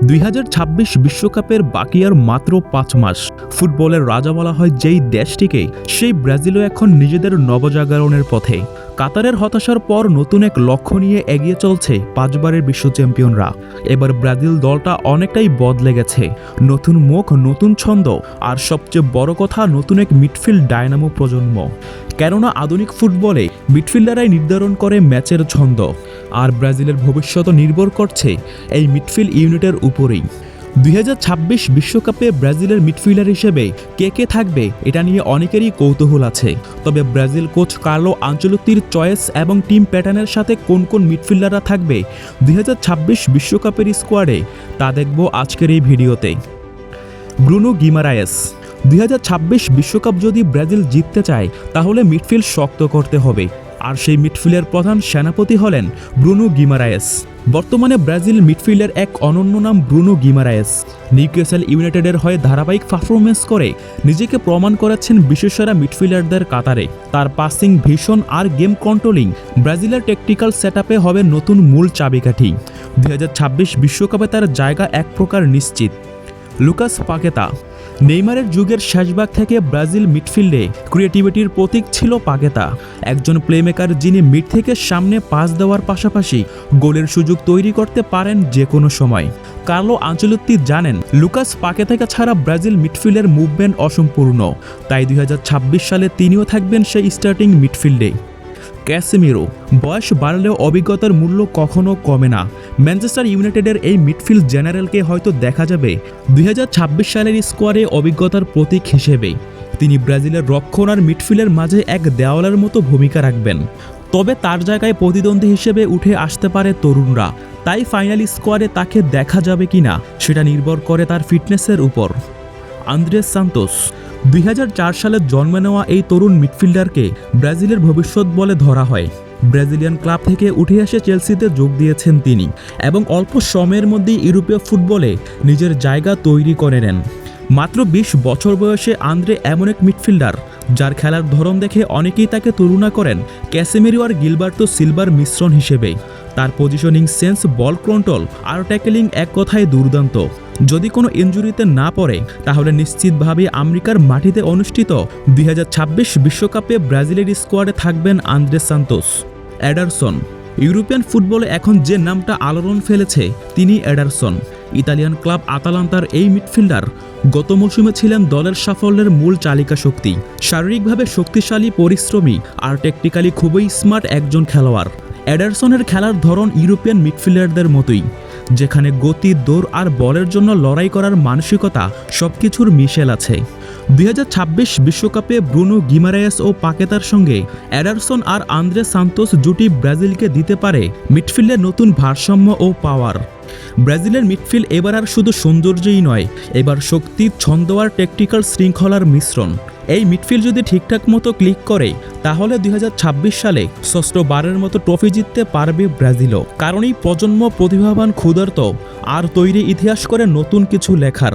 2026 বিশ্বকাপের বাকি আর মাত্র 5 মাস। ফুটবলের রাজা বলা হয় যেই দেশটিকে, সেই ব্রাজিলও এখন নিজেদের নবজাগরণের পথে। কাতারের হতাশার পর নতুন এক লক্ষ্য নিয়ে এগিয়ে চলছে 5 বারের বিশ্ব চ্যাম্পিয়নরা। এবার ব্রাজিল দলটা অনেকটাই বদলে গেছে। নতুন মুখ, নতুন ছন্দ, আর সবচেয়ে বড় কথা, নতুন এক মিডফিল্ড ডায়নামো প্রজন্ম। কেননা আধুনিক ফুটবলে মিডফিল্ডাররাই নির্ধারণ করে ম্যাচের ছন্দ, আর ব্রাজিলের ভবিষ্যৎ নির্ভর করছে এই মিডফিল্ড ইউনিটের উপরেই। 2026 বিশ্বকাপে ব্রাজিলের মিডফিল্ডার হিসেবে কে থাকবে এটা নিয়ে অনেকেরই কৌতূহল আছে। তবে ব্রাজিল কোচ কার্লো আনচেলোত্তির চয়েস এবং টিম প্যাটার্নের সাথে কোন কোন মিডফিল্ডাররা থাকবে 2026 বিশ্বকাপের স্কোয়াডে, তা দেখব আজকের এই ভিডিওতে। Bruno Guimaraes. 2026 বিশ্বকাপ যদি ব্রাজিল জিততে চায় তাহলে মিডফিল্ড শক্ত করতে হবে, আর সেই মিডফিল্ডের প্রধান সেনাপতি হলেন ব্রুনো গিমারায়েস। বর্তমানে ব্রাজিল মিডফিল্ডের এক অনন্য নাম ব্রুনো গিমারায়েস। নিউক্যাসল ইউনাইটেডের হয়ে ধারাবাহিক পারফরমেন্স করে নিজেকে প্রমাণ করেছেন বিশ্বসেরা মিডফিল্ডারদের কাতারে। তার পাসিং, ভিশন আর গেম কন্ট্রোলিং ব্রাজিলের টেকটিক্যাল সেটআপে হবে নতুন মূল চাবিকাঠি। 2026 বিশ্বকাপে তার জায়গা এক প্রকার নিশ্চিত। Lucas Paqueta. নেইমারের যুগের শেষভাগ থেকে ব্রাজিল মিডফিল্ডে ক্রিয়েটিভিটির প্রতীক ছিল পাকেতা, একজন প্লেমেকার যিনি মিড থেকে সামনে পাস দেওয়ার পাশাপাশি গোলের সুযোগ তৈরি করতে পারেন যে কোনো সময়। কার্লো আনচেলোত্তি জানেন লুকাস পাকেতাকে ছাড়া ব্রাজিল মিডফিল্ডের মুভমেন্ট অসম্পূর্ণ, তাই 2026 সালে তিনিও থাকবেন সেই স্টার্টিং মিডফিল্ডে। ক্যাসেমিরো। বয়স বাড়লেও অভিজ্ঞতার মূল্য কখনো কমে না। ম্যানচেস্টার ইউনাইটেডের এই মিডফিল্ড জেনারেলকে হয়তো দেখা যাবে 2026 সালের স্কোয়াডে অভিজ্ঞতার প্রতীক হিসেবে। তিনি ব্রাজিলের রক্ষণ আর মিডফিল্ডের মাঝে এক দেওয়ালের মতো ভূমিকা রাখবেন। তবে তার জায়গায় প্রতিদ্বন্দ্বী হিসেবে উঠে আসতে পারে তরুণরা, তাই ফাইনাল স্কোয়াডে তাকে দেখা যাবে কিনা সেটা নির্ভর করে তার ফিটনেসের উপর। Andres Santos. 2004 সালে জন্ম নেওয়া এই তরুণ মিডফিল্ডারকে ব্রাজিলের ভবিষ্যৎ বলে ধরা হয়। ব্রাজিলিয়ান ক্লাব থেকে উঠে এসে চেলসিতে যোগ দিয়েছেন তিনি, এবং অল্প সময়ের মধ্যেই ইউরোপীয় ফুটবলে নিজের জায়গা তৈরি করে নেন। মাত্র 20 বছর বয়সে আন্দ্রে এমন এক মিডফিল্ডার যার খেলার ধরন দেখে অনেকেই তাকে তুলনা করেন ক্যাসেমিরো আর গিলবার্তো সিলভার মিশ্রণ হিসেবে। তার পজিশনিং সেন্স, বল কন্ট্রোল আর ট্যাকলিং এক কথায় দুর্দান্ত। যদি কোনো ইনজুরিতে না পড়ে তাহলে নিশ্চিতভাবে আমেরিকার মাটিতে অনুষ্ঠিত 2026 বিশ্বকাপে ব্রাজিলের স্কোয়াডে থাকবেন আন্দ্রেস সান্তোস। এডারসন। ইউরোপিয়ান ফুটবলে এখন যে নামটা আলোড়ন ফেলেছে তিনি এডারসন। ইতালিয়ান ক্লাব আতালান্তার এই মিডফিল্ডার গত মৌসুমে ছিলেন দলের সাফল্যের মূল চালিকা শক্তি। শারীরিকভাবে শক্তিশালী, পরিশ্রমী আর টেকনিক্যালি খুবই স্মার্ট একজন খেলোয়াড়। এডারসনের খেলার ধরন ইউরোপিয়ান মিডফিল্ডারদের মতোই, যেখানে গতি, দৌড় আর বলের জন্য লড়াই করার মানসিকতা সবকিছুর মিশেল আছে। 2026 বিশ্বকাপে ব্রুনো গিমারায়েস ও পাকেতার সঙ্গে এডারসন আর আন্দ্রে সান্তোস জুটি ব্রাজিলকে দিতে পারে মিডফিল্ডের নতুন ভারসাম্য ও পাওয়ার। ব্রাজিলের মিডফিল্ড এবার আর শুধু সৌন্দর্যই নয়, এবার শক্তি, ছন্দ আর টেকটিক্যাল শৃঙ্খলার মিশ্রণ। এই মিডফিল্ড যদি ঠিকঠাক মতো ক্লিক করে তাহলে 2026 সালে ষষ্ঠ বারের মতো ট্রফি জিততে পারবে ব্রাজিলও। কারণ এই প্রজন্ম প্রতিভাবান, ক্ষুধার্ত আর তৈরি ইতিহাস করে নতুন কিছু লেখার।